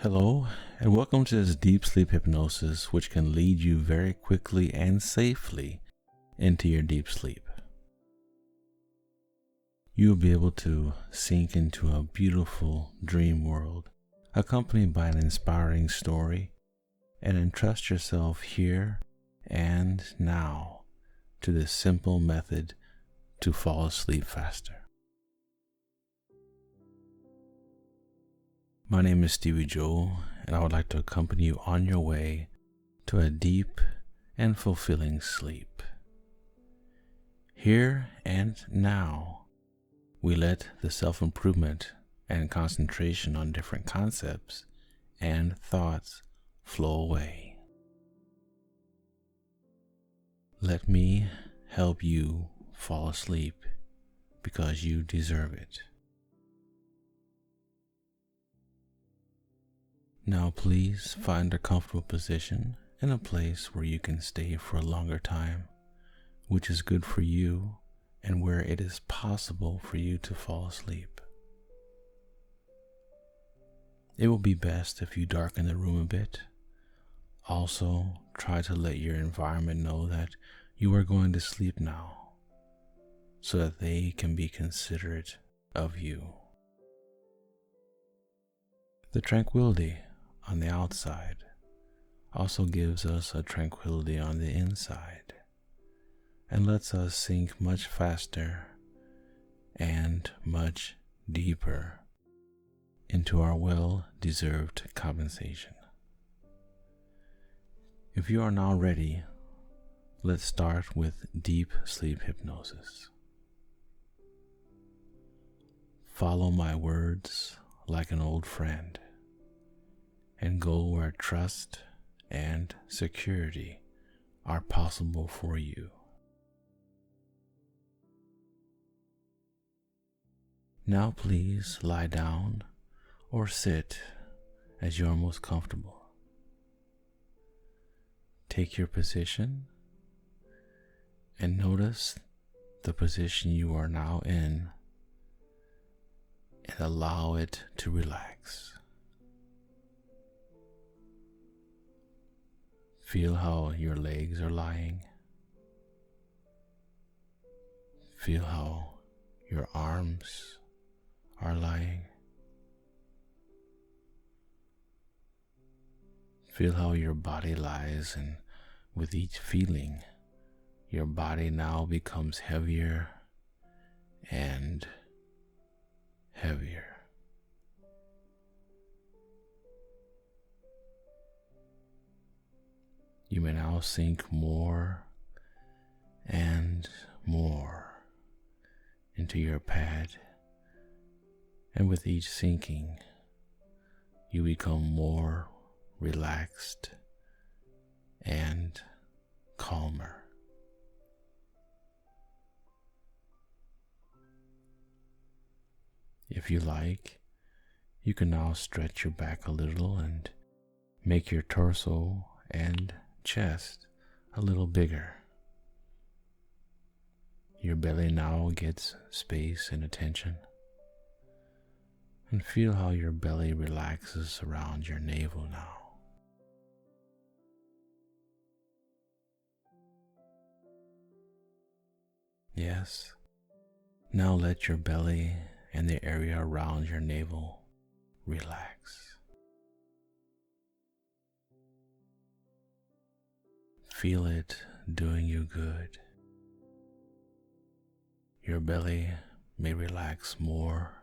Hello, and welcome to this deep sleep hypnosis, which can lead you very quickly and safely into your deep sleep. You will be able to sink into a beautiful dream world, accompanied by an inspiring story, and entrust yourself here and now to this simple method to fall asleep faster. My name is Stevie Joe, and I would like to accompany you on your way to a deep and fulfilling sleep. Here and now, we let the self-improvement and concentration on different concepts and thoughts flow away. Let me help you fall asleep because you deserve it. Now please find a comfortable position in a place where you can stay for a longer time, which is good for you and where it is possible for you to fall asleep. It will be best if you darken the room a bit. Also, try to let your environment know that you are going to sleep now, so that they can be considerate of you. The tranquility on the outside also gives us a tranquility on the inside and lets us sink much faster and much deeper into our well-deserved compensation. If you are now ready, let's start with deep sleep hypnosis. Follow my words like an old friend and go where trust and security are possible for you. Now please lie down or sit as you are most comfortable. Take your position and notice the position you are now in and allow it to relax. Feel how your legs are lying. Feel how your arms are lying. Feel how your body lies, and with each feeling, your body now becomes heavier and heavier. You may now sink more and more into your pad, and with each sinking, you become more relaxed and calmer. If you like, you can now stretch your back a little and make your torso and chest a little bigger. Your belly now gets space and attention. And feel how your belly relaxes around your navel now. Yes, now let your belly and the area around your navel relax. Feel it doing you good. Your belly may relax more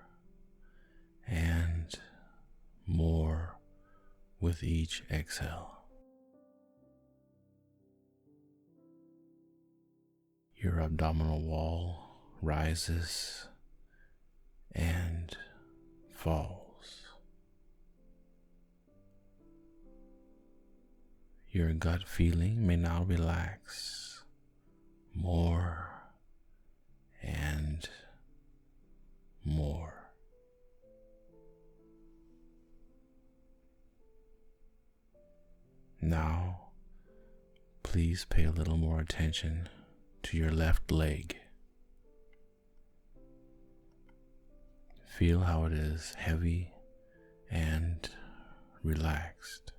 and more with each exhale. Your abdominal wall rises and falls. Your gut feeling may now relax more and more. Now, please pay a little more attention to your left leg. Feel how it is heavy and relaxed.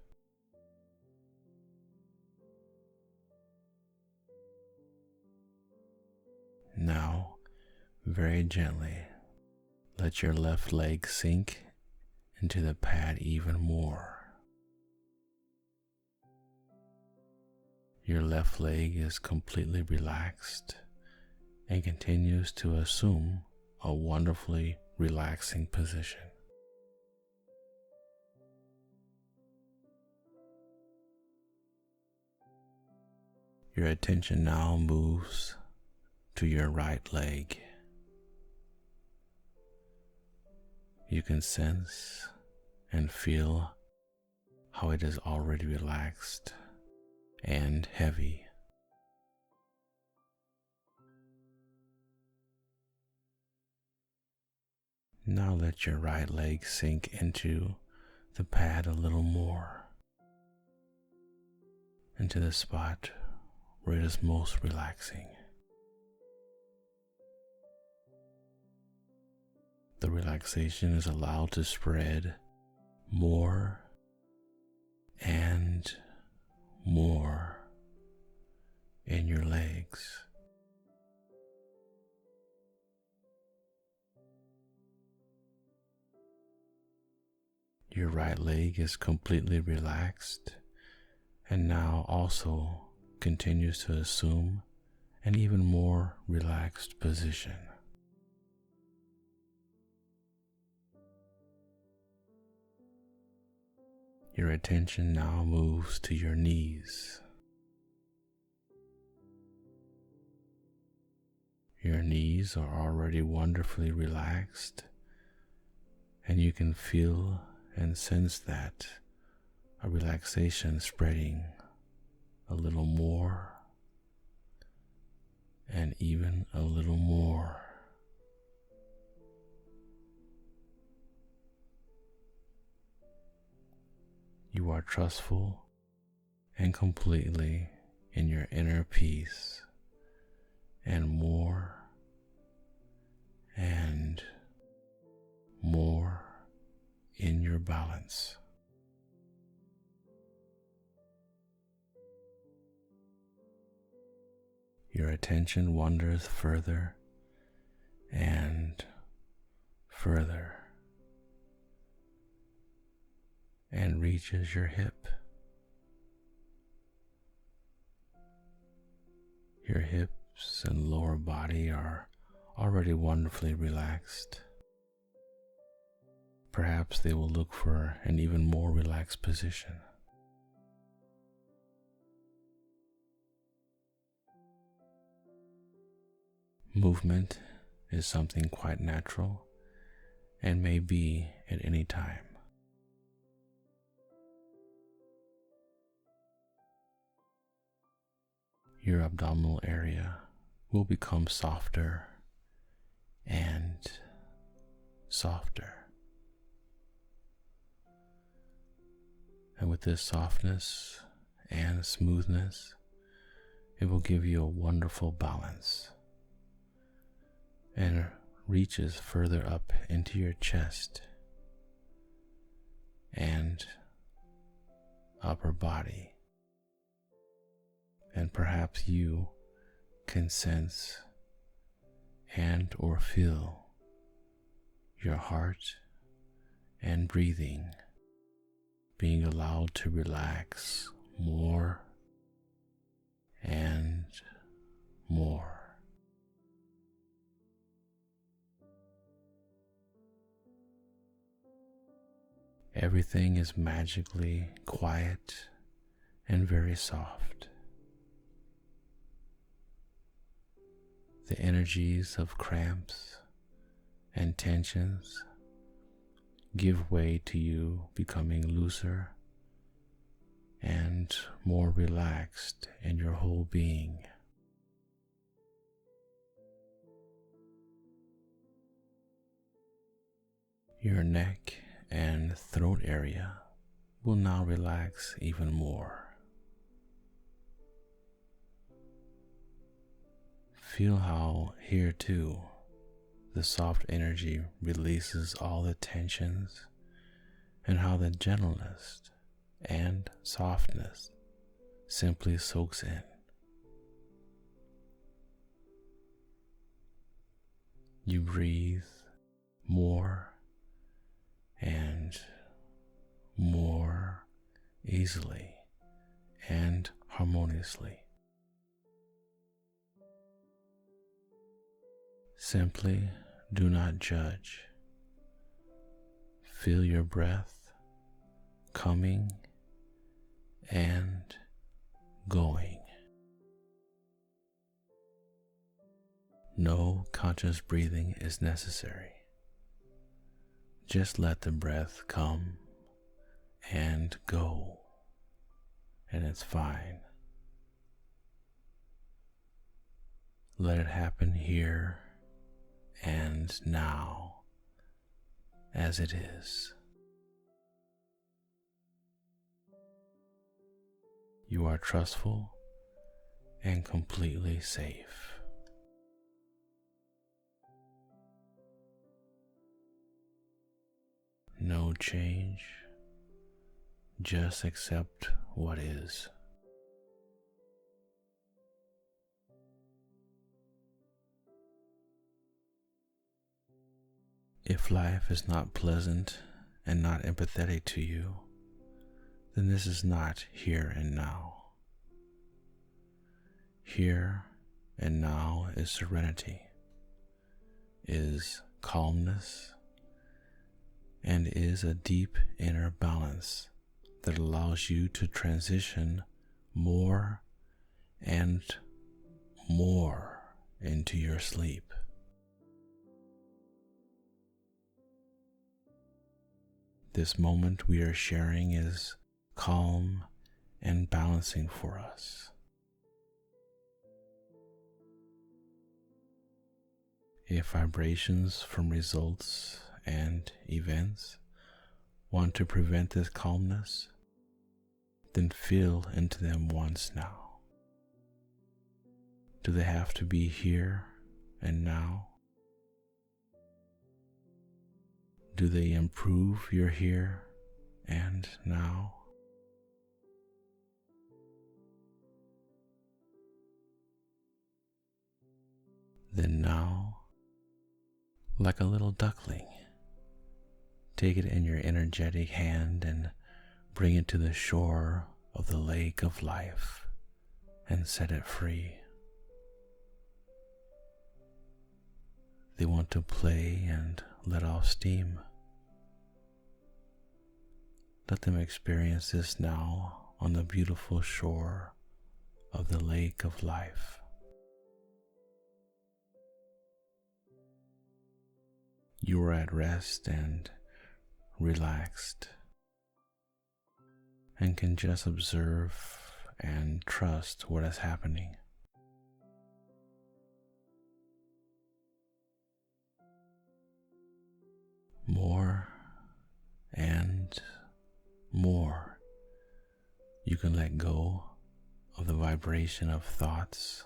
Now, very gently, let your left leg sink into the pad even more. Your left leg is completely relaxed and continues to assume a wonderfully relaxing position. Your attention now moves to your right leg. You can sense and feel how it is already relaxed and heavy. Now let your right leg sink into the pad a little more, into the spot where it is most relaxing. The relaxation is allowed to spread more and more in your legs. Your right leg is completely relaxed and now also continues to assume an even more relaxed position. Your attention now moves to your knees. Your knees are already wonderfully relaxed, and you can feel and sense that a relaxation spreading a little more and even a little more. You are trustful and completely in your inner peace, and more and more in your balance. Your attention wanders further and further and reaches your hip. Your hips and lower body are already wonderfully relaxed. Perhaps they will look for an even more relaxed position. Movement is something quite natural and may be at any time. Your abdominal area will become softer and softer. And with this softness and smoothness, it will give you a wonderful balance and reaches further up into your chest and upper body. And perhaps you can sense and or feel your heart and breathing being allowed to relax more and more. Everything is magically quiet and very soft. The energies of cramps and tensions give way to you becoming looser and more relaxed in your whole being. Your neck and throat area will now relax even more. Feel how here too the soft energy releases all the tensions and how the gentleness and softness simply soaks in. You breathe more and more easily and harmoniously. Simply do not judge. Feel your breath coming and going. No conscious breathing is necessary. Just let the breath come and go, and it's fine. Let it happen here and now, as it is. You are trustful and completely safe. No change, just accept what is. If life is not pleasant and not empathetic to you, then this is not here and now. Here and now is serenity, is calmness, and is a deep inner balance that allows you to transition more and more into your sleep. This moment we are sharing is calm and balancing for us. If vibrations from results and events want to prevent this calmness, then feel into them once now. Do they have to be here and now? Do they improve your here and now? Then now, like a little duckling, take it in your energetic hand and bring it to the shore of the lake of life and set it free. They want to play and let off steam. Let them experience this now on the beautiful shore of the lake of life. You are at rest and relaxed and can just observe and trust what is happening. More and more, you can let go of the vibration of thoughts,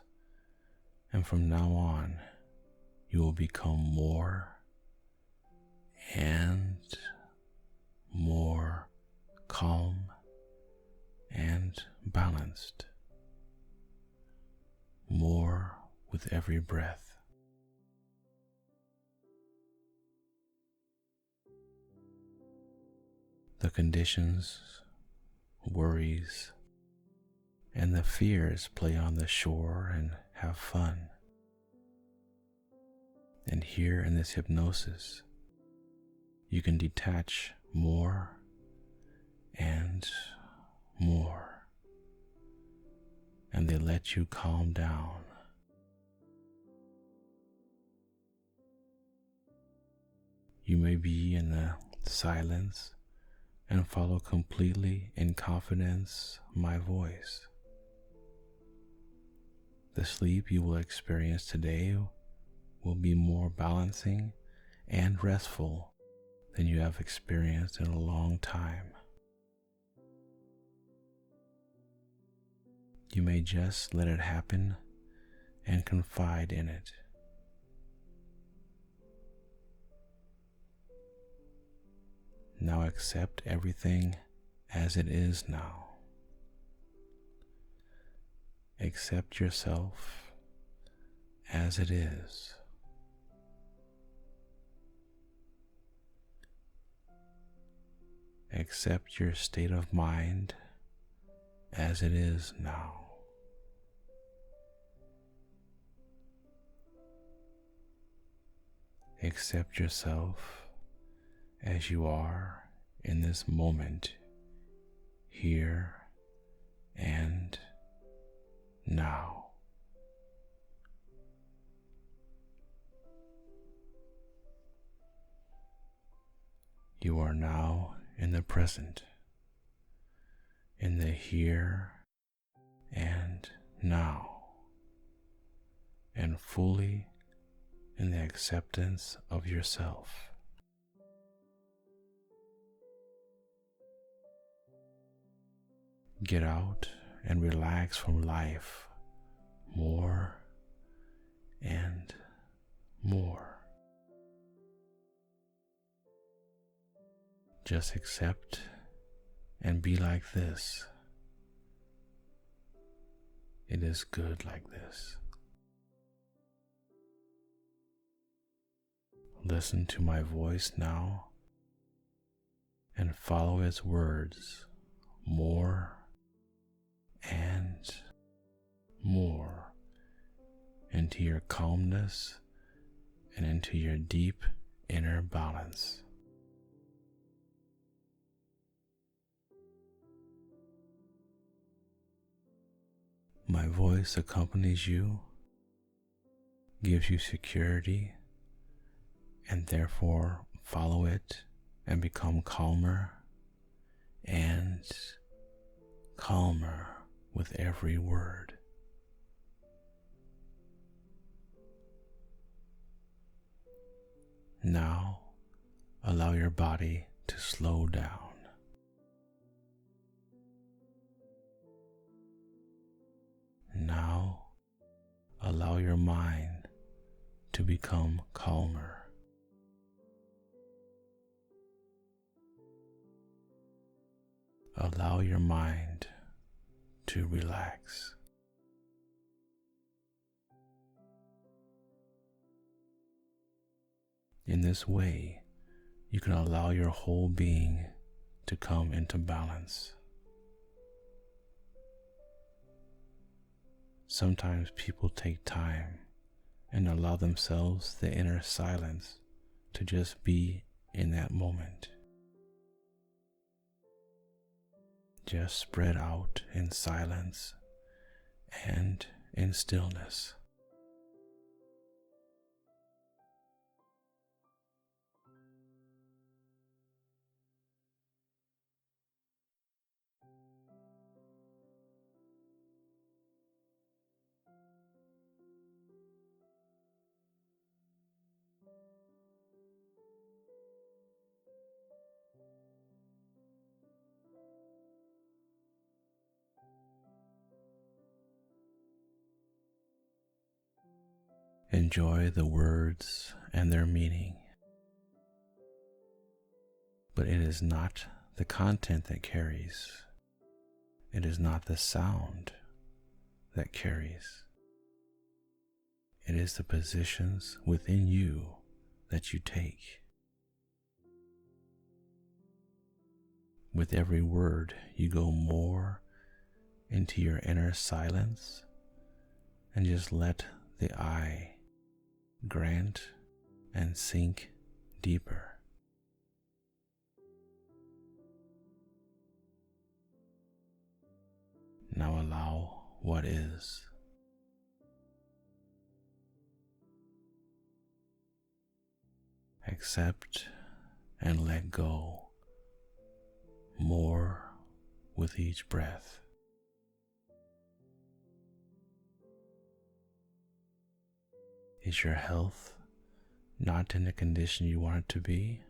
and from now on, you will become more and more calm and balanced, more with every breath. The conditions, worries, and the fears play on the shore and have fun. And here in this hypnosis, you can detach more and more, and they let you calm down. You may be in the silence and follow completely in confidence my voice. The sleep you will experience today will be more balancing and restful than you have experienced in a long time. You may just let it happen and confide in it. Now accept everything as it is now. Accept yourself as it is. Accept your state of mind as it is now. Accept yourself as you are in this moment, here and now. You are now in the present, in the here and now, and fully in the acceptance of yourself. Get out and relax from life more and more. Just accept and be like this. It is good like this. Listen to my voice now and follow its words more and more into your calmness and into your deep inner balance. My voice accompanies you, gives you security, and therefore follow it and become calmer and calmer with every word. Now, allow your body to slow down. Now, allow your mind to become calmer. Allow your mind to relax. In this way, you can allow your whole being to come into balance. Sometimes people take time and allow themselves the inner silence to just be in that moment. Just spread out in silence and in stillness. Enjoy the words and their meaning, but it is not the content that carries. It is not the sound that carries. It is the positions within you that you take. With every word, you go more into your inner silence and just let the I grant and sink deeper. Now allow what is. Accept and let go more with each breath. Is your health not in the condition you want it to be?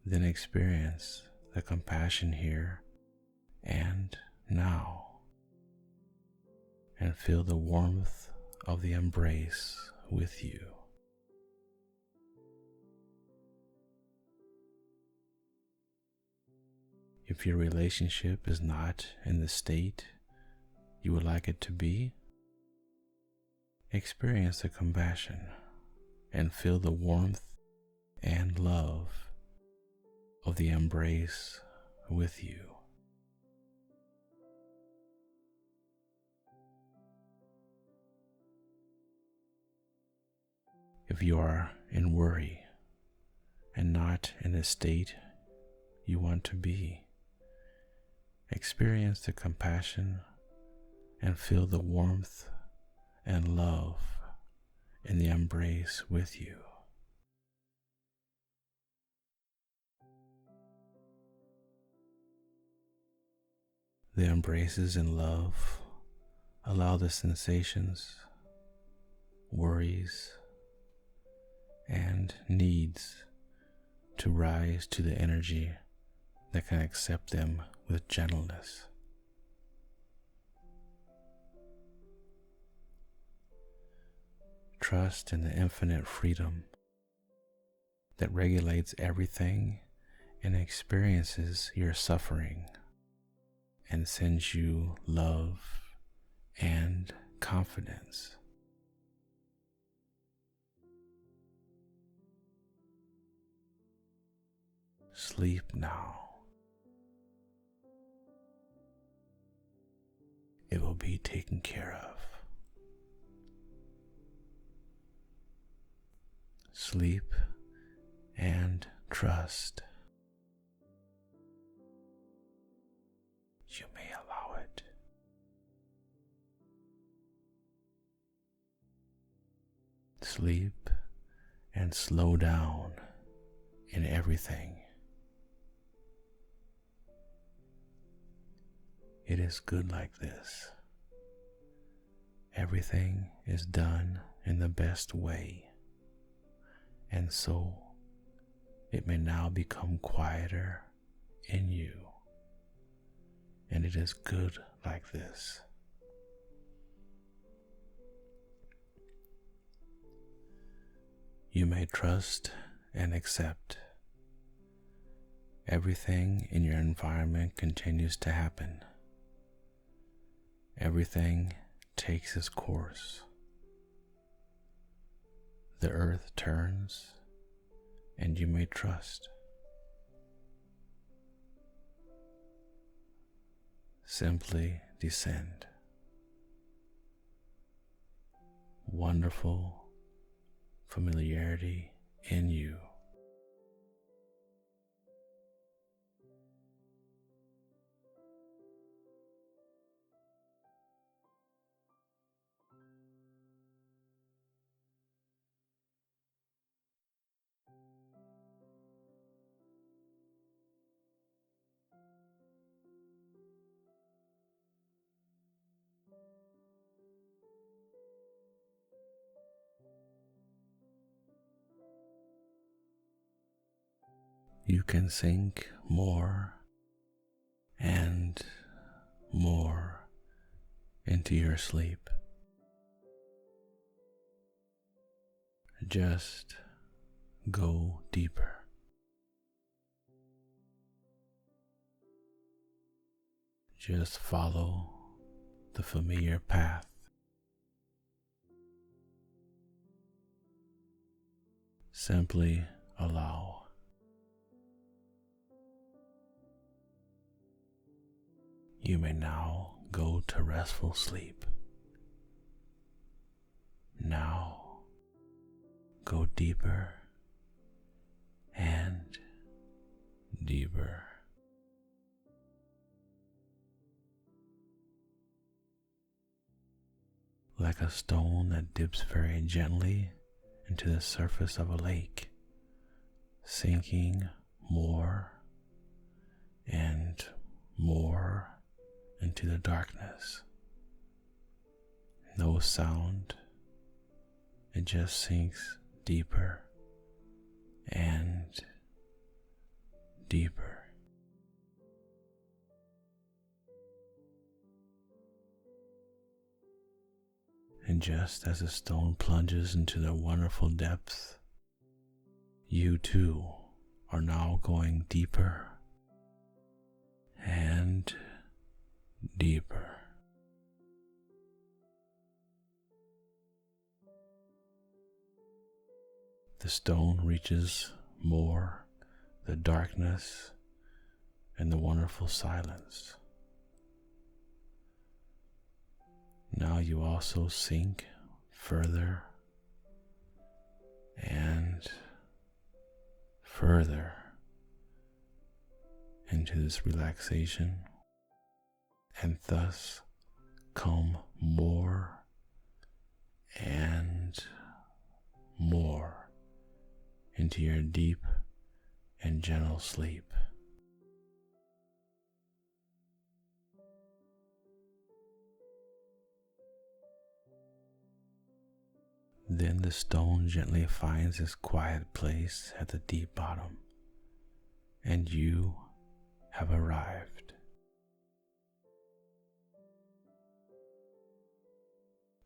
Then experience the compassion here and now, and feel the warmth of the embrace with you. If your relationship is not in the state you would like it to be, experience the compassion and feel the warmth and love of the embrace with you. If you are in worry and not in the state you want to be, experience the compassion and feel the warmth and love in the embrace with you. The embraces in love allow the sensations, worries, and needs to rise to the energy that can accept them with gentleness. Trust in the infinite freedom that regulates everything and experiences your suffering and sends you love and confidence. Sleep now. It will be taken care of. Sleep and trust. You may allow it. Sleep and slow down in everything. It is good like this. Everything is done in the best way, and so it may now become quieter in you, and it is good like this. You may trust and accept. Everything in your environment continues to happen. Everything takes its course. The earth turns, and you may trust. Simply descend. Wonderful familiarity in you. You can sink more and more into your sleep. Just go deeper. Just follow the familiar path. Simply allow. You may now go to restful sleep. Now go deeper and deeper. Like a stone that dips very gently into the surface of a lake, sinking more and more into the darkness. No sound, it just sinks deeper and deeper. And just as a stone plunges into the wonderful depth, you too are now going deeper and deeper. The stone reaches more the darkness and the wonderful silence. Now you also sink further and further into this relaxation, and thus come more and more into your deep and gentle sleep. Then the stone gently finds its quiet place at the deep bottom, and you have arrived.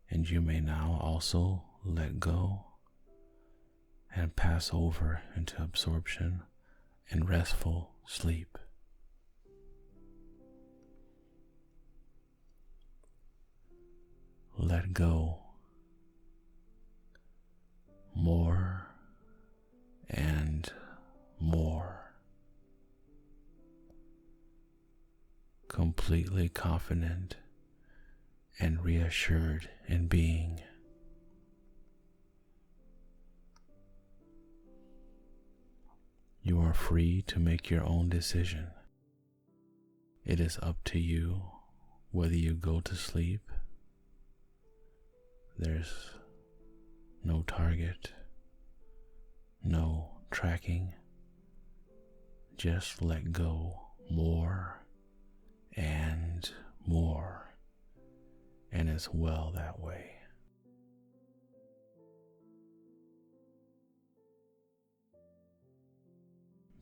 And you may now also let go and pass over into absorption and restful sleep. Let go more and more, completely confident and reassured in being. You are free to make your own decision. It is up to you whether you go to sleep. There's no target, no tracking. Just let go more and more, and it's well that way.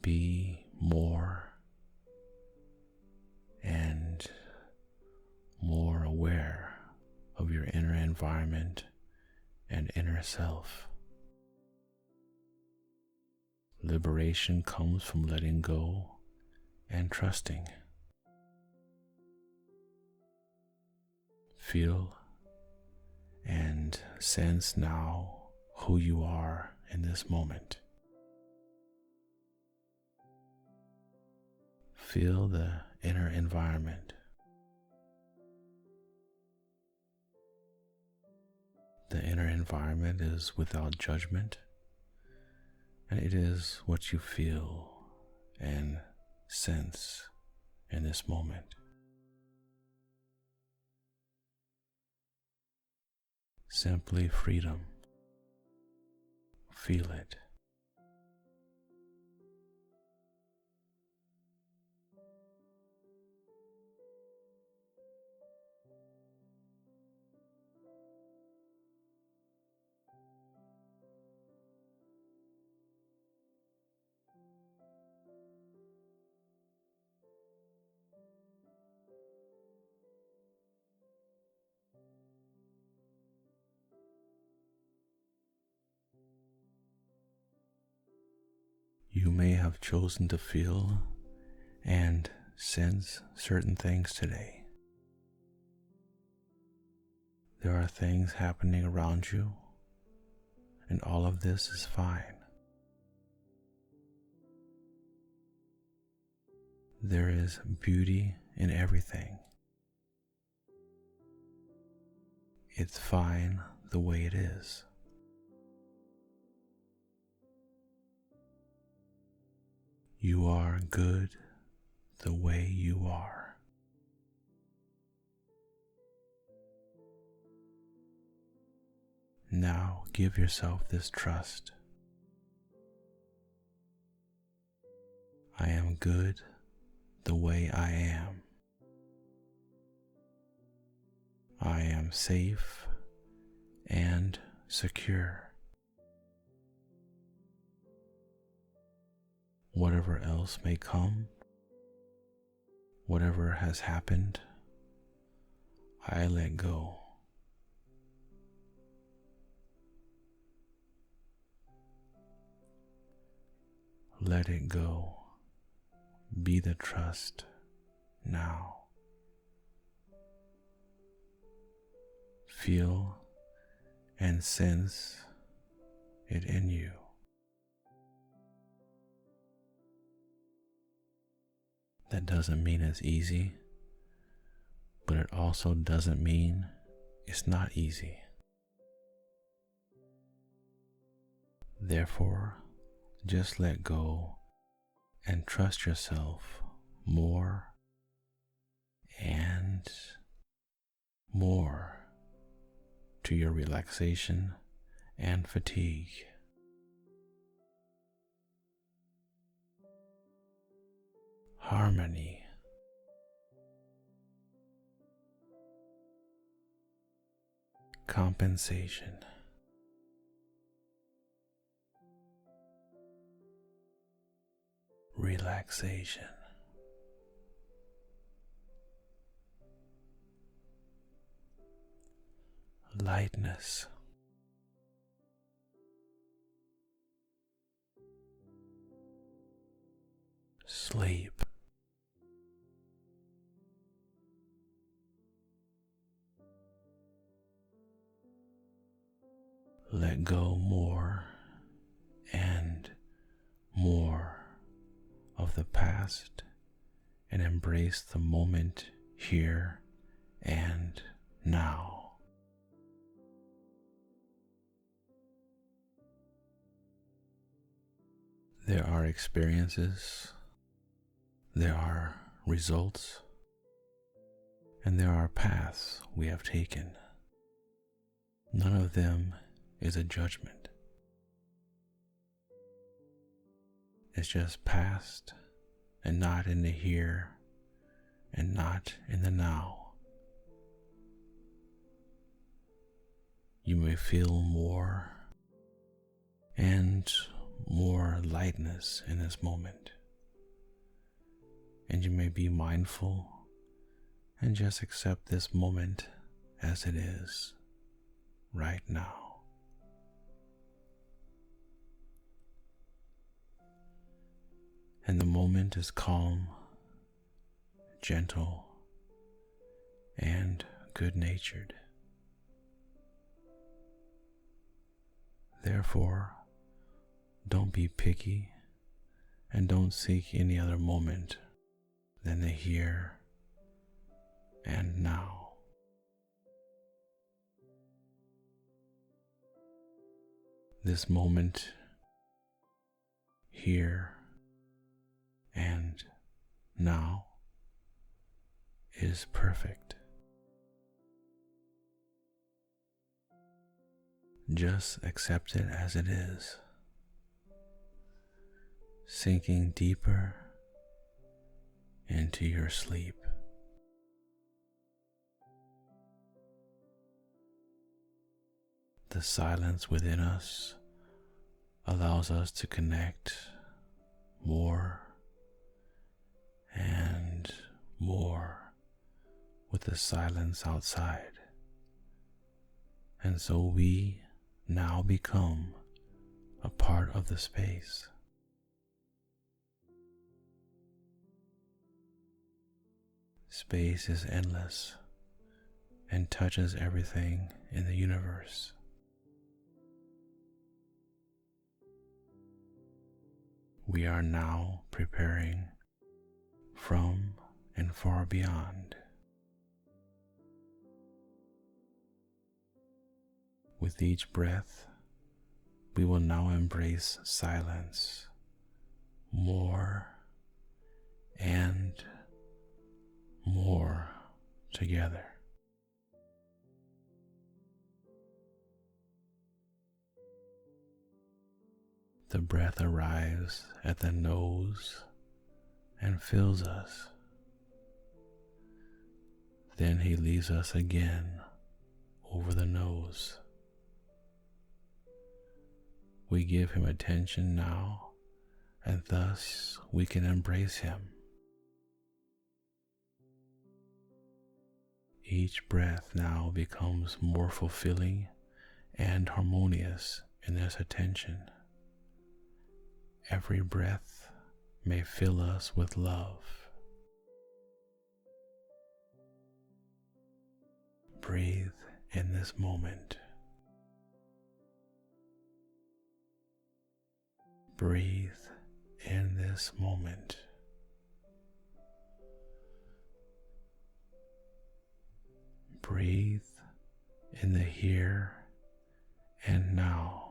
Be more and more aware of your inner environment and inner self. Liberation comes from letting go and trusting. Feel and sense now who you are in this moment. Feel the inner environment. The inner environment is without judgment, and it is what you feel and sense in this moment. Simply freedom. Feel it. You may have chosen to feel and sense certain things today. There are things happening around you, and all of this is fine. There is beauty in everything. It's fine the way it is. You are good the way you are. Now give yourself this trust. I am good the way I am. I am safe and secure. Whatever else may come, whatever has happened, I let go. Let it go. Be the trust now. Feel and sense it in you. That doesn't mean it's easy, but it also doesn't mean it's not easy. Therefore, just let go and trust yourself more and more to your relaxation and fatigue. Harmony. Compensation. Relaxation. Lightness. Sleep. Let go more and more of the past and embrace the moment here and now. There are experiences, there are results, and there are paths we have taken. None of them is a judgment. It's just past and not in the here and not in the now. You may feel more and more lightness in this moment, and you may be mindful and just accept this moment as it is right now. And the moment is calm, gentle, and good-natured. Therefore, don't be picky and don't seek any other moment than the here and now. This moment here and now is perfect. Just accept it as it is, sinking deeper into your sleep. The silence within us allows us to connect more and more with the silence outside. And so we now become a part of the space. Space is endless and touches everything in the universe. We are now preparing from and far beyond. With each breath, we will now embrace silence more and more together. The breath arrives at the nose and fills us. Then he leaves us again over the nose. We give him attention now, and thus we can embrace him. Each breath now becomes more fulfilling and harmonious in its attention. Every breath may fill us with love. breathe in this moment. Breathe in this moment. Breathe in the here and now.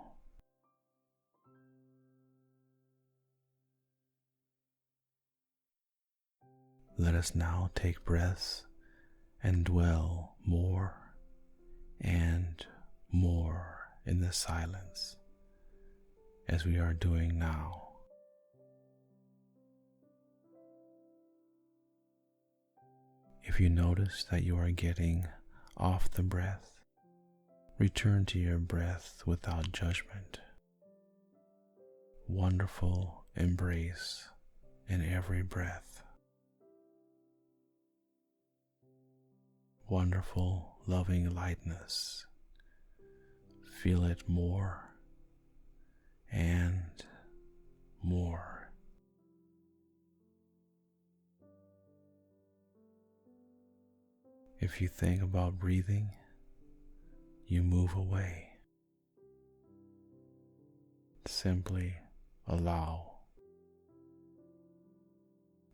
Let us now take breaths and dwell more and more in the silence as we are doing now. If you notice that you are getting off the breath, return to your breath without judgment. Wonderful embrace in every breath. Wonderful, loving lightness. Feel it more and more. If you think about breathing, you move away. Simply allow.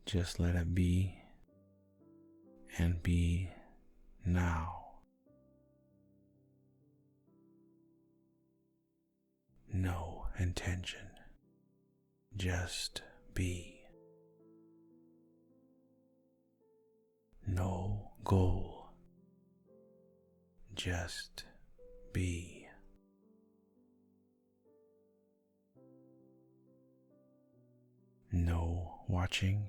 Just let it be and be now. No intention, just be. No goal, just be. No watching,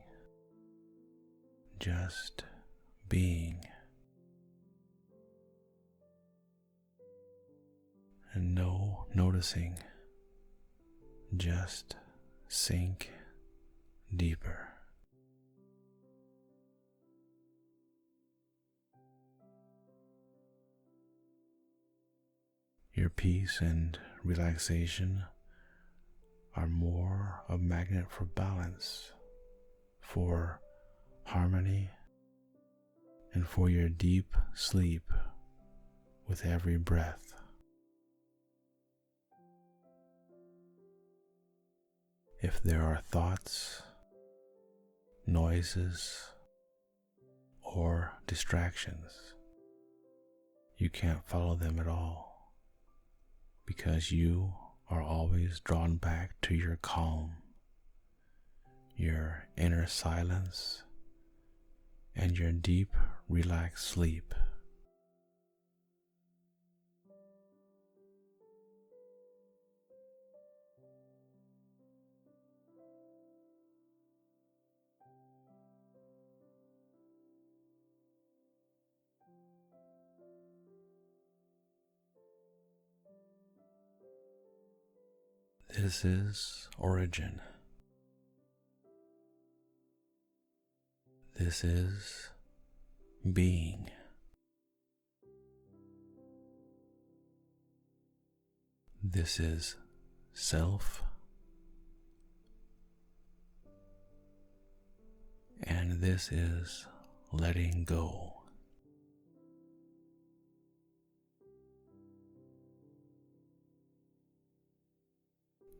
just being. And no noticing, just sink deeper. Your peace and relaxation are more a magnet for balance, for harmony, and for your deep sleep with every breath. If there are thoughts, noises, or distractions, you can't follow them at all, because you are always drawn back to your calm, your inner silence, and your deep, relaxed sleep. This is origin. This is being. This is self. And this is letting go.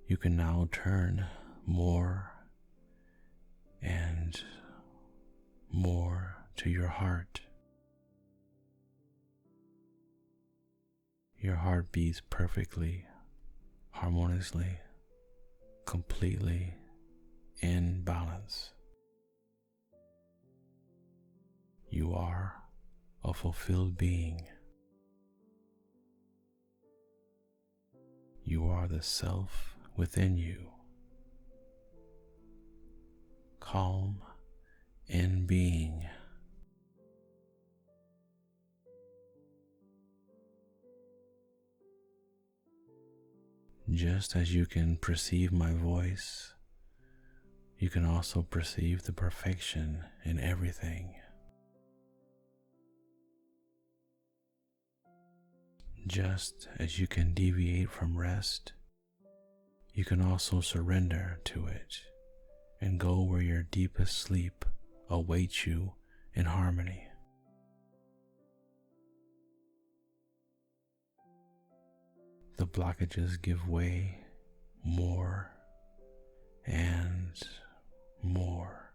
You can now turn more and more to your heart. Your heart beats perfectly, harmoniously, completely in balance. You are a fulfilled being. You are the self within you, calm in being. Just as you can perceive my voice, you can also perceive the perfection in everything. Just as you can deviate from rest, you can also surrender to it and go where your deepest sleep awaits you in harmony. the blockages give way more and more,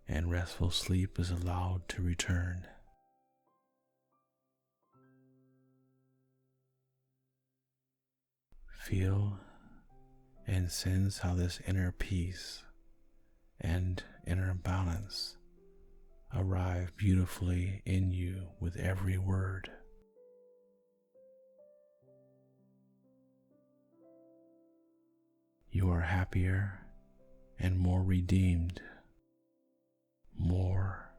and restful sleep is allowed to return. Feel and sense how this inner peace and inner balance arrive beautifully in you with every word. You are happier and more redeemed, more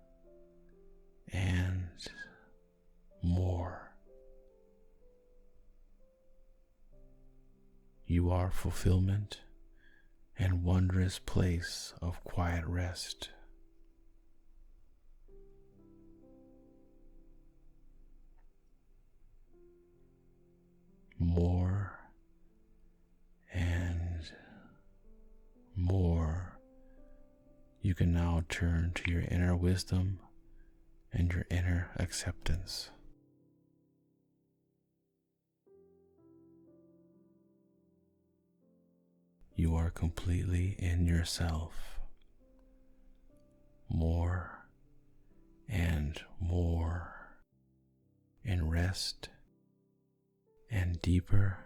and more. You are fulfillment and wondrous place of quiet rest. More and more. You can now turn to your inner wisdom and your inner acceptance. You are completely in yourself. More and more in rest and deeper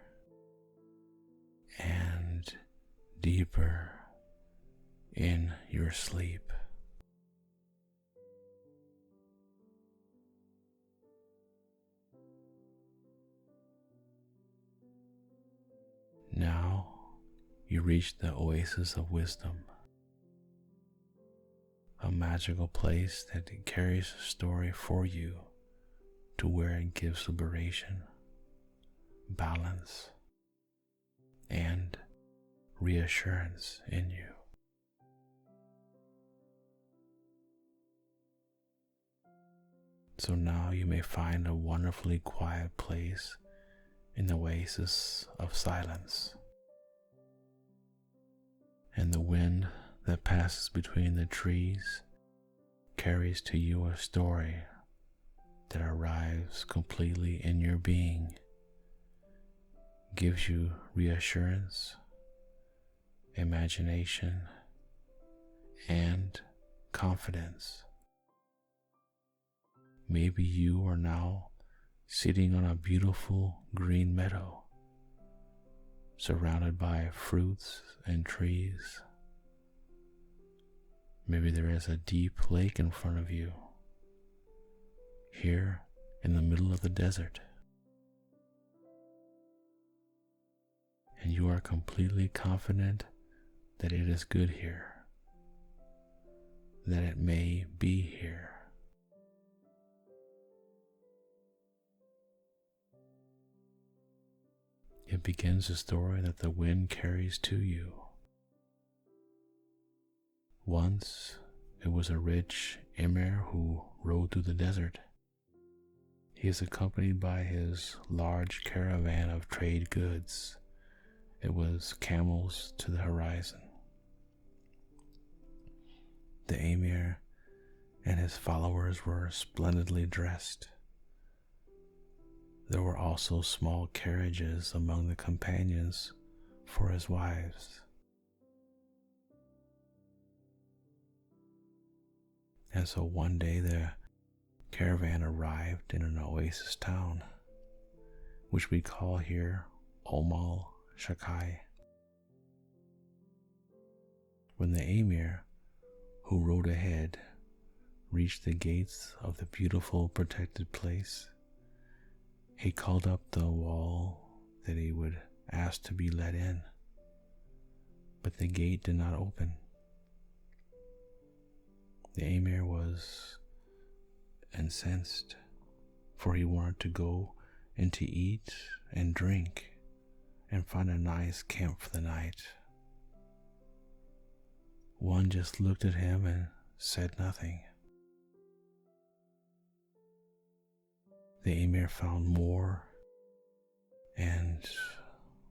and deeper in your sleep. Now you reach the oasis of wisdom, a magical place that carries a story for you to where it gives liberation, balance, and reassurance in you. So now you may find a wonderfully quiet place in the oasis of silence. And the wind that passes between the trees carries to you a story that arrives completely in your being, gives you reassurance, imagination, and confidence. Maybe you are now sitting on a beautiful green meadow, surrounded by fruits and trees. Maybe there is a deep lake in front of you, here in the middle of the desert. And you are completely confident that it is good here, that it may be here. It begins a story that the wind carries to you. Once it was a rich emir who rode through the desert. He is accompanied by his large caravan of trade goods. It was camels to the horizon. The emir and his followers were splendidly dressed. There were also small carriages among the companions for his wives. And so one day the caravan arrived in an oasis town, which we call here Omal Shakai. When the emir, who rode ahead, reached the gates of the beautiful protected place, he called up the wall that he would ask to be let in, but the gate did not open. The emir was incensed, for he wanted to go in to eat and drink and find a nice camp for the night. One just looked at him and said nothing. The emir found more and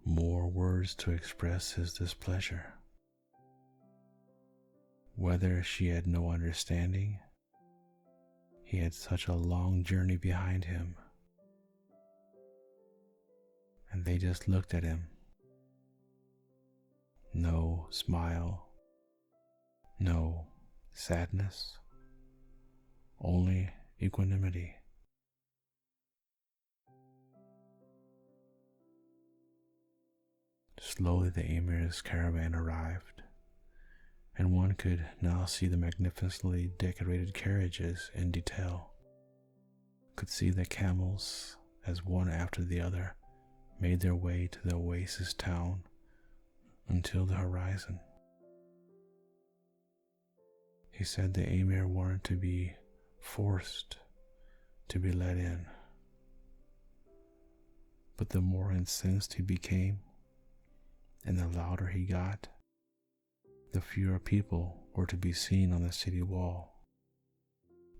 more words to express his displeasure. Whether she had no understanding, he had such a long journey behind him. and they just looked at him. No smile, no sadness, only equanimity. Slowly the emir's caravan arrived, and one could now see the magnificently decorated carriages in detail. Could see the camels as one after the other made their way to the oasis town until the horizon. He said the emir wanted to be forced to be let in, but the more incensed he became and the louder he got, the fewer people were to be seen on the city wall.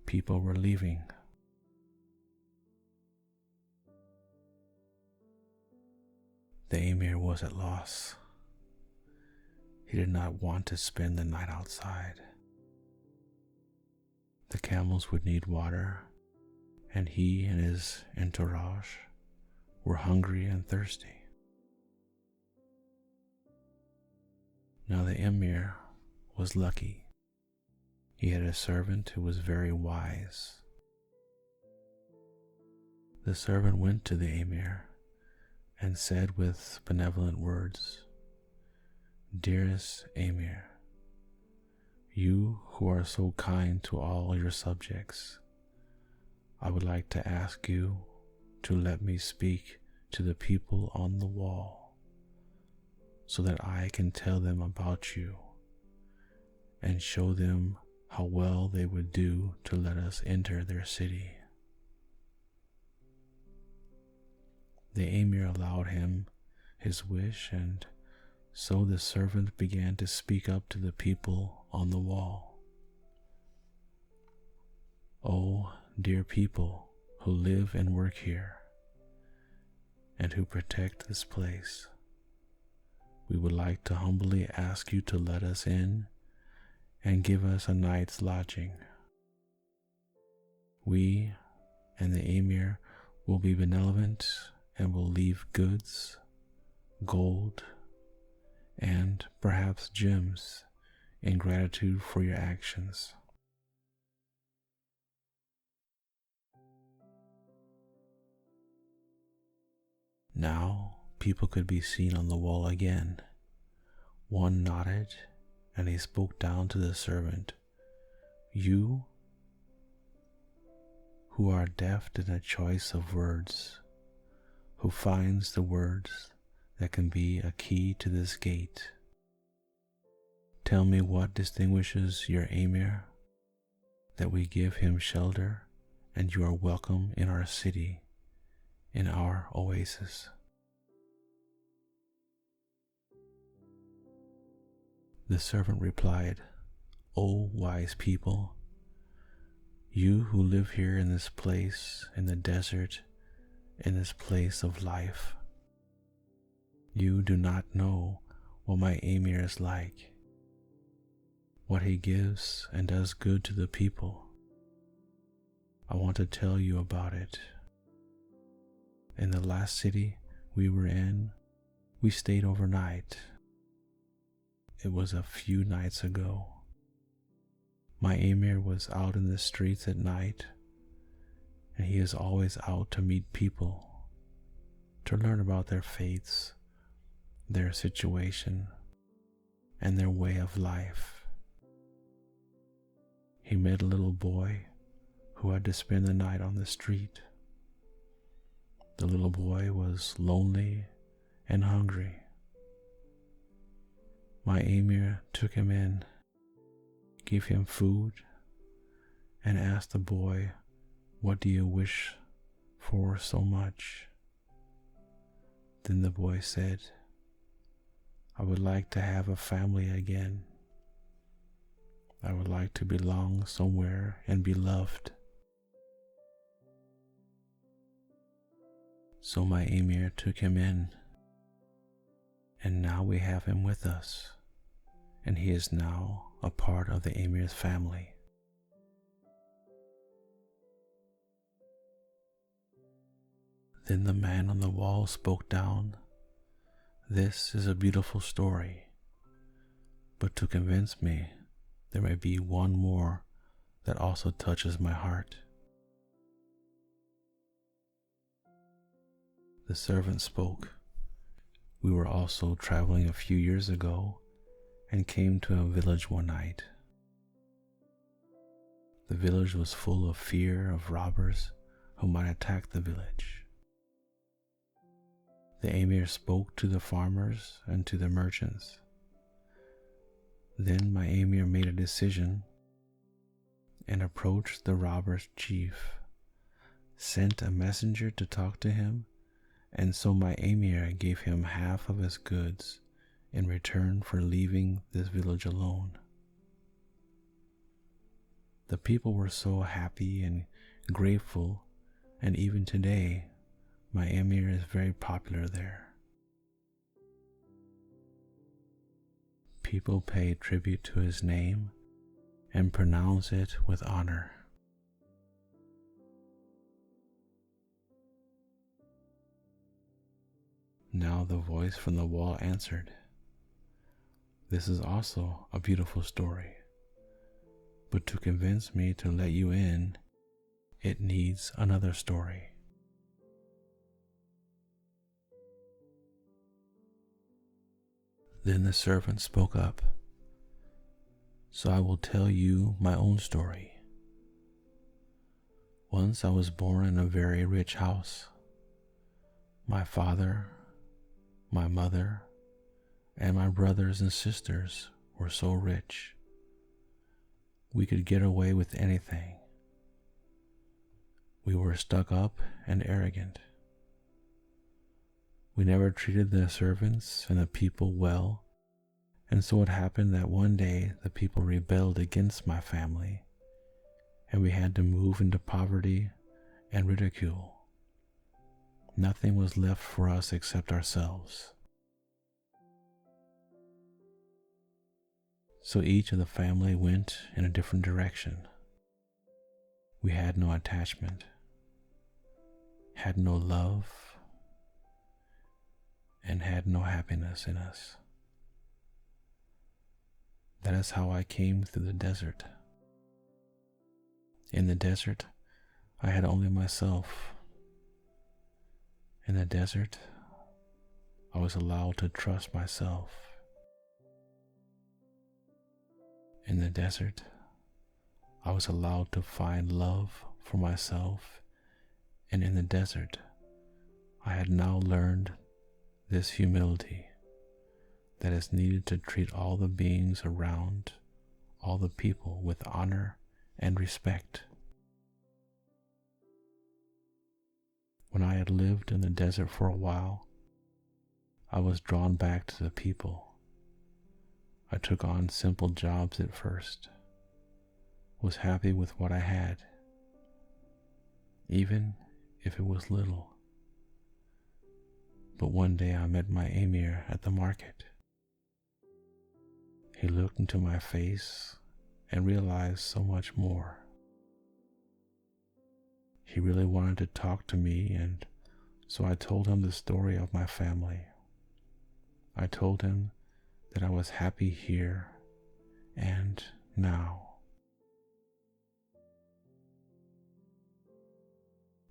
People were leaving. The emir was at loss. He did not want to spend the night outside. The camels would need water, and he and his entourage were hungry and thirsty. Now the emir was lucky. He had a servant who was very wise. The servant went to the emir and said with benevolent words, "Dearest emir, you who are so kind to all your subjects, I would like to ask you to let me speak to the people on the wall so that I can tell them about you and show them how well they would do to let us enter their city." The emir allowed him his wish, and so the servant began to speak up to the people on the wall. "Oh, dear people who live and work here, and who protect this place, we would like to humbly ask you to let us in and give us a night's lodging. We and the emir will be benevolent and will leave goods, gold, and perhaps gems in gratitude for your actions." Now people could be seen on the wall again. One nodded, and he spoke down to the servant, "You who are deft in the choice of words, who finds the words that can be a key to this gate, tell me what distinguishes your emir, that we give him shelter and you are welcome in our city, in our oasis." The servant replied, "O wise people, you who live here in this place, in the desert, in this place of life, you do not know what my emir is like, what he gives and does good to the people. I want to tell you about it. In the last city we were in, we stayed overnight. It was a few nights ago. My emir was out in the streets at night, and he is always out to meet people, to learn about their faiths, their situation, and their way of life. He met a little boy who had to spend the night on the street. The little boy was lonely and hungry. My emir took him in, gave him food, and asked the boy, 'What do you wish for so much?' Then the boy said, 'I would like to have a family again. I would like to belong somewhere and be loved.' So my emir took him in, and now we have him with us, and he is now a part of the emir's family." Then the man on the wall spoke down, "This is a beautiful story, but to convince me, there may be one more that also touches my heart." The servant spoke. "We were also traveling a few years ago and came to a village one night. The village was full of fear of robbers who might attack the village. The emir spoke to the farmers and to the merchants. Then my emir made a decision and approached the robbers' chief, sent a messenger to talk to him, and so my emir gave him half of his goods in return for leaving this village alone. The people were so happy and grateful, and even today, my emir is very popular there. People pay tribute to his name and pronounce it with honor. Now the voice from the wall answered, "This is also a beautiful story, but to convince me to let you in, it needs another story." Then the servant spoke up, "So I will tell you my own story. Once I was born in a very rich house. My father, my mother, and my brothers and sisters were so rich. We could get away with anything. We were stuck up and arrogant. We never treated the servants and the people well, and so it happened that one day the people rebelled against my family, and we had to move into poverty and ridicule. Nothing was left for us except ourselves. So each of the family went in a different direction. We had no attachment, had no love, and had no happiness in us. That is how I came through the desert. In the desert, I had only myself. In the desert, I was allowed to trust myself. In the desert, I was allowed to find love for myself, and in the desert, I had now learned this humility that is needed to treat all the beings around, all the people with honor and respect. When I had lived in the desert for a while, I was drawn back to the people. I took on simple jobs at first, was happy with what I had, even if it was little. But one day I met my emir at the market. He looked into my face and realized so much more. He really wanted to talk to me, and so I told him the story of my family. I told him that I was happy here and now.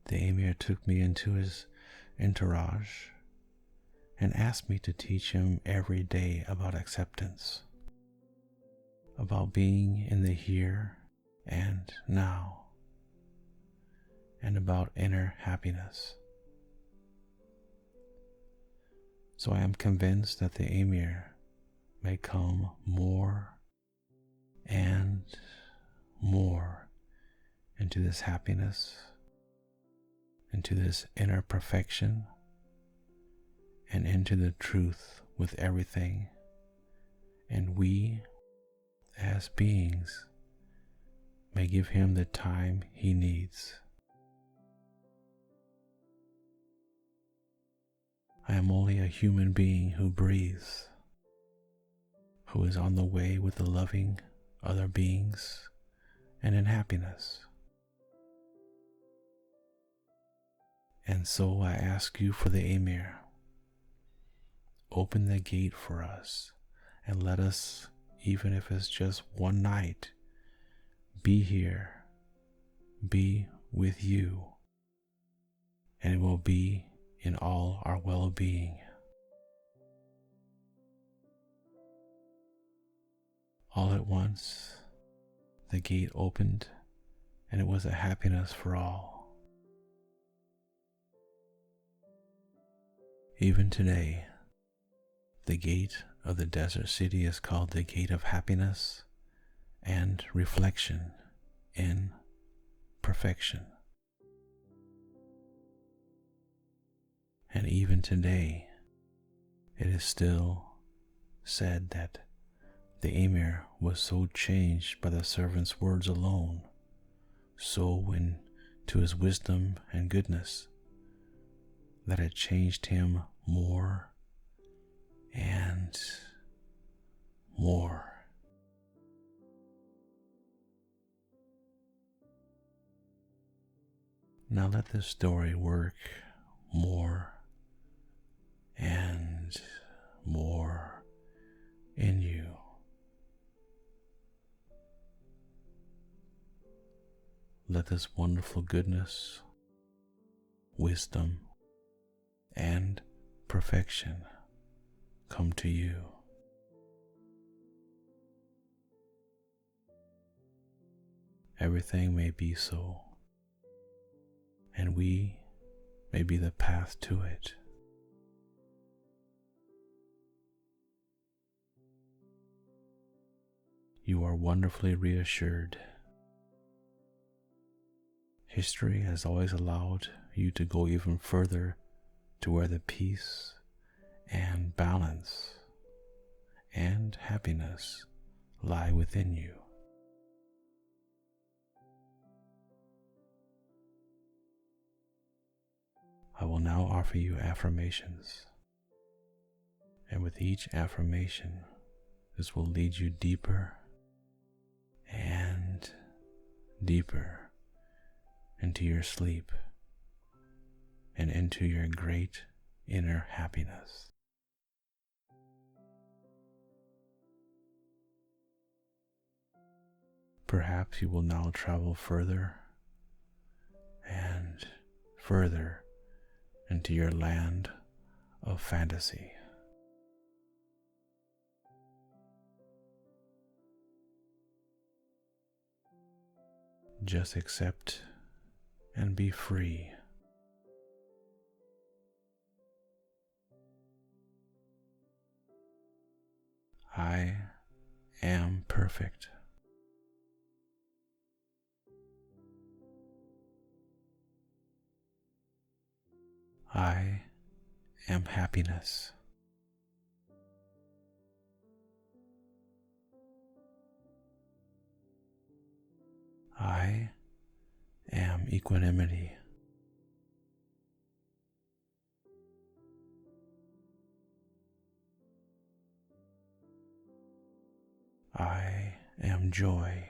The emir took me into his entourage and asked me to teach him every day about acceptance, about being in the here and now, and about inner happiness. So I am convinced that the emir may come more and more into this happiness, into this inner perfection, and into the truth with everything. And we, as beings, may give him the time he needs. I am only a human being who breathes, who is on the way with the loving other beings and in happiness. And so I ask you for the Emir, open the gate for us and let us, even if it's just one night, be here, be with you, and it will be in all our well-being. All at once, the gate opened, and it was a happiness for all. Even today, the gate of the desert city is called the gate of happiness and reflection in perfection. And even today, it is still said that the Emir was so changed by the servant's words alone, so into his wisdom and goodness, that it changed him more and more. Now let this story work more and more in you. Let this wonderful goodness, wisdom, and perfection come to you. Everything may be so, and we may be the path to it. You are wonderfully reassured. History has always allowed you to go even further to where the peace and balance and happiness lie within you. I will now offer you affirmations, and with each affirmation, this will lead you deeper and deeper into your sleep and into your great inner happiness. Perhaps you will now travel further and further into your land of fantasy. Just accept and be free. I am perfect. I am happiness. I am equanimity. I am joy.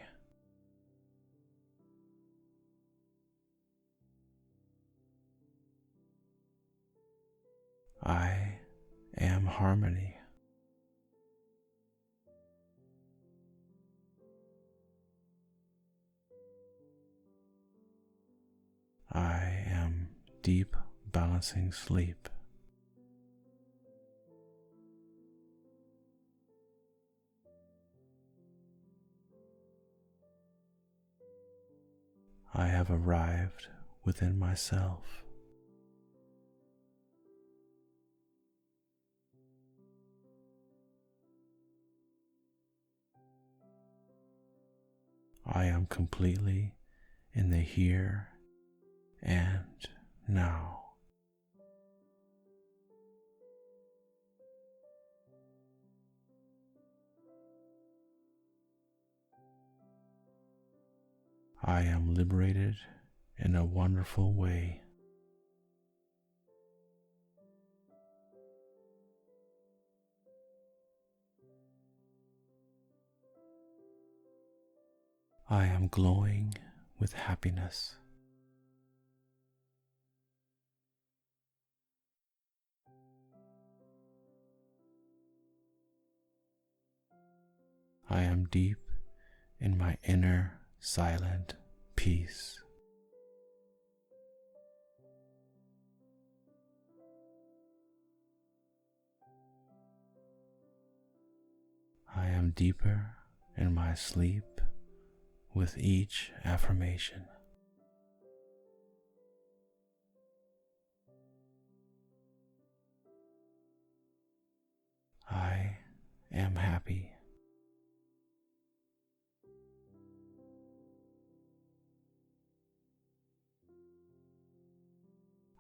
I am harmony. I am deep balancing sleep. I have arrived within myself. I am completely in the here and now. I am liberated in a wonderful way. I am glowing with happiness. I am deep in my inner silent peace. I am deeper in my sleep with each affirmation. I am happy.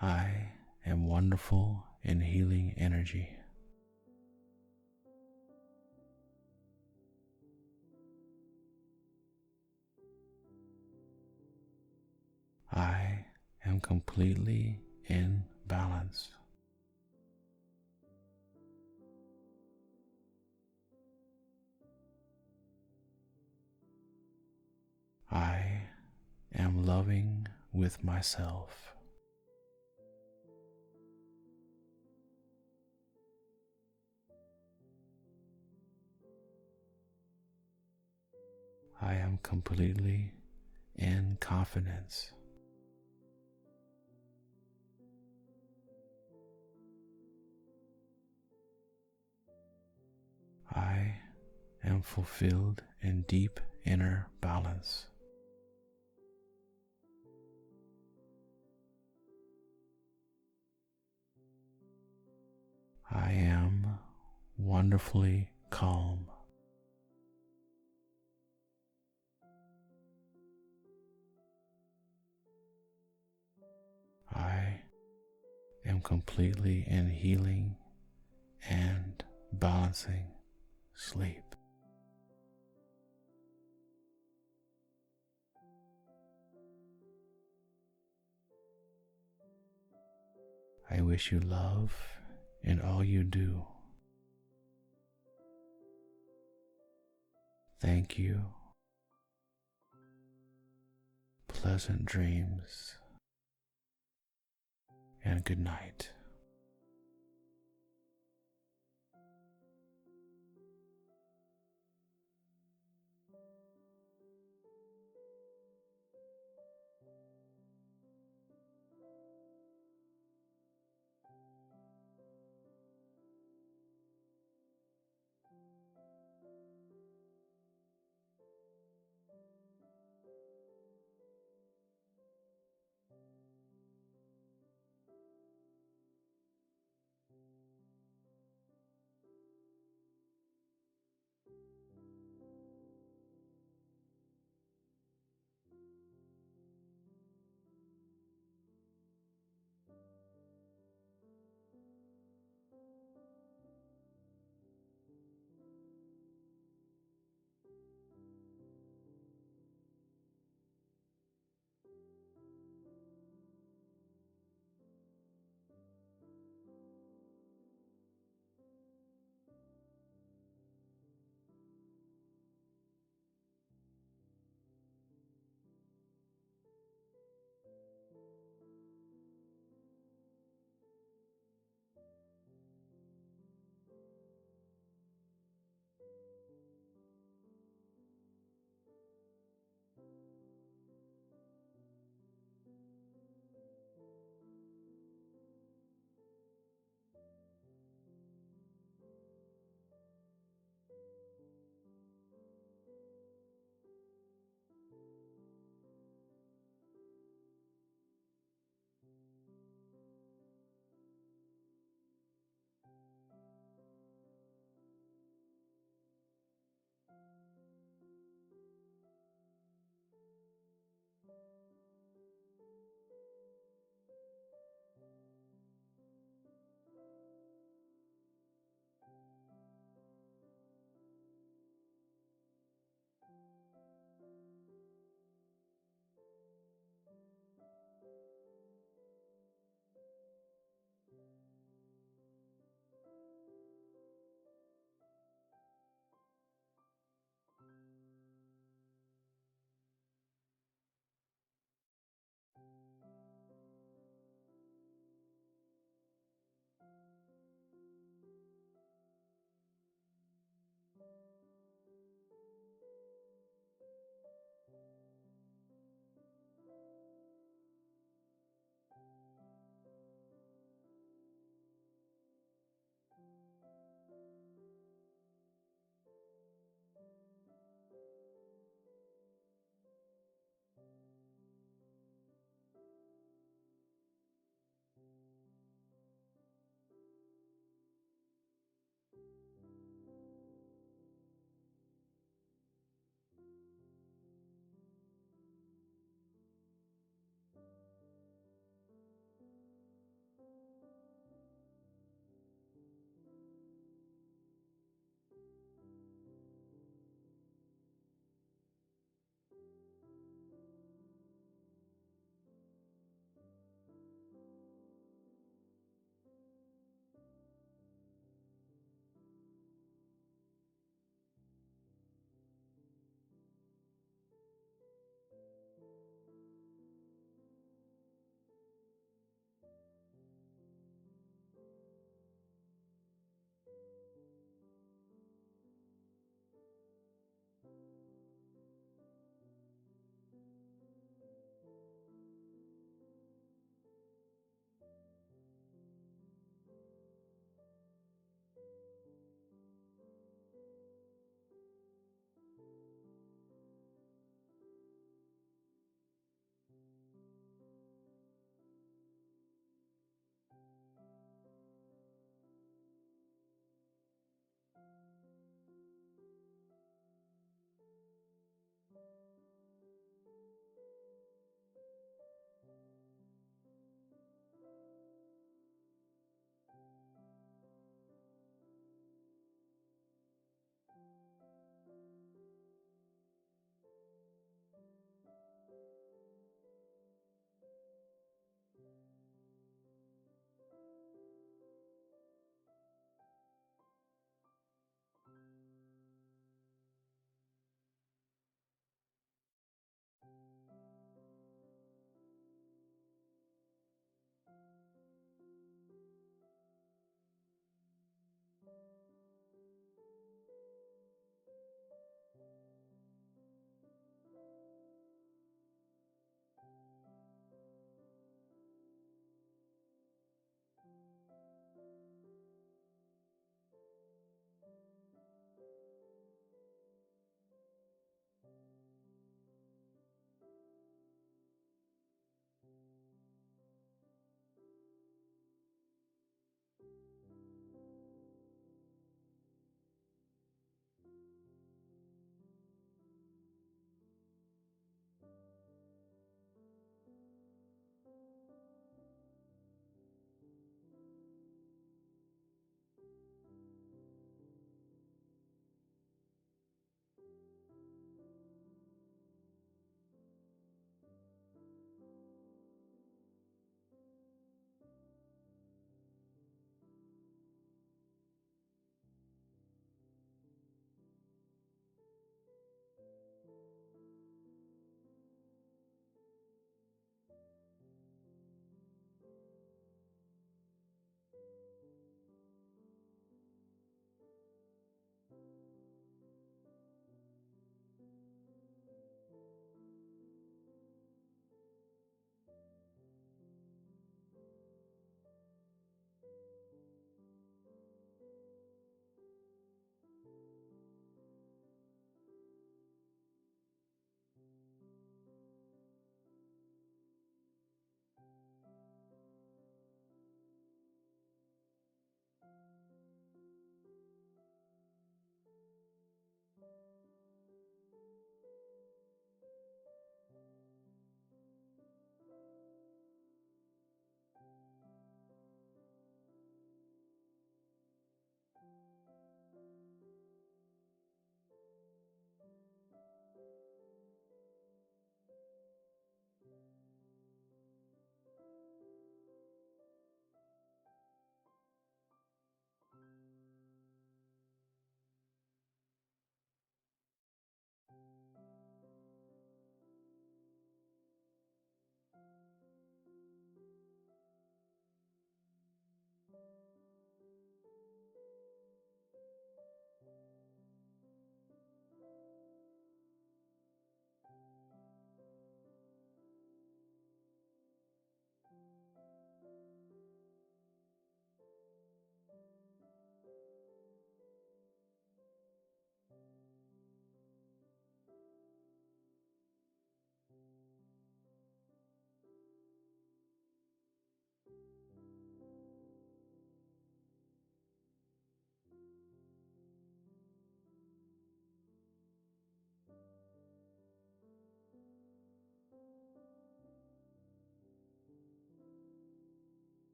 I am wonderful in healing energy. I am completely in balance. I am loving with myself. I am completely in confidence. I am fulfilled in deep inner balance. I am wonderfully calm. I am completely in healing and balancing sleep. I wish you love in all you do. Thank you. Pleasant dreams and good night.